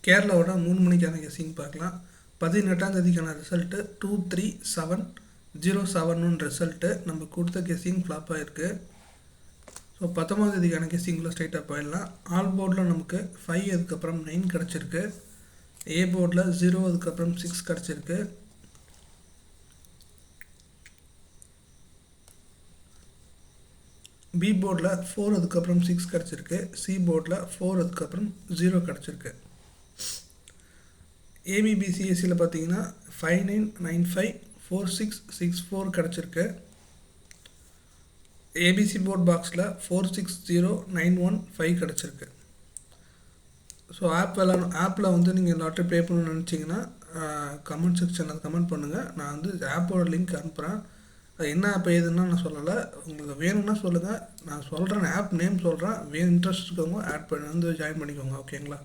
கேரளாவோட 3 மணிக்கான கெஸ்ஸிங் பார்க்கலாம். 18ஆம் தேதிக்கான result 23707 result. நம்ம கொடுத்த கெஸ்ஸிங் ஃப்ளாப் ஆகிருக்கு. ஸோ 19ஆம் தேதிக்கான கெஸ்ஸிங்கில் ஸ்ட்ரைட்டாக போயிடலாம். ஆல் போர்டில் நமக்கு 5 அதுக்கப்புறம் 9 கிடச்சிருக்கு. ஏ போர்டில் 0 அதுக்கப்புறம் 6 கிடச்சிருக்கு. பி போர்டில் 4 அதுக்கப்புறம் 6 கிடச்சிருக்கு. சி போர்டில் 4 அதுக்கப்புறம் 0 கிடச்சிருக்கு. ஏபிபிசிஎஸ்சியில் பார்த்தீங்கன்னா 59954664 கிடச்சிருக்கு. ஏபிசி போர்ட் பாக்ஸில் 460915 கிடச்சிருக்கு. ஸோ ஆப்பில் வந்து நீங்கள் லாட்ரி ப்ளே பண்ணணும்னு நினச்சிங்கன்னா கமெண்ட் செக்ஷனில் கமெண்ட் பண்ணுங்கள். நான் வந்து ஆப்போட லிங்க் அனுப்புகிறேன். அது என்ன ஆப் ஏதுன்னா நான் சொல்லலை. உங்களுக்கு வேணும்னா சொல்லுங்கள். நான் சொல்கிறேன், ஆப் நேம் சொல்கிறேன். இன்ட்ரெஸ்ட் இருக்கவங்க ஆட் பண்ணி வந்து ஜாயின் பண்ணிக்கோங்க. ஓகேங்களா?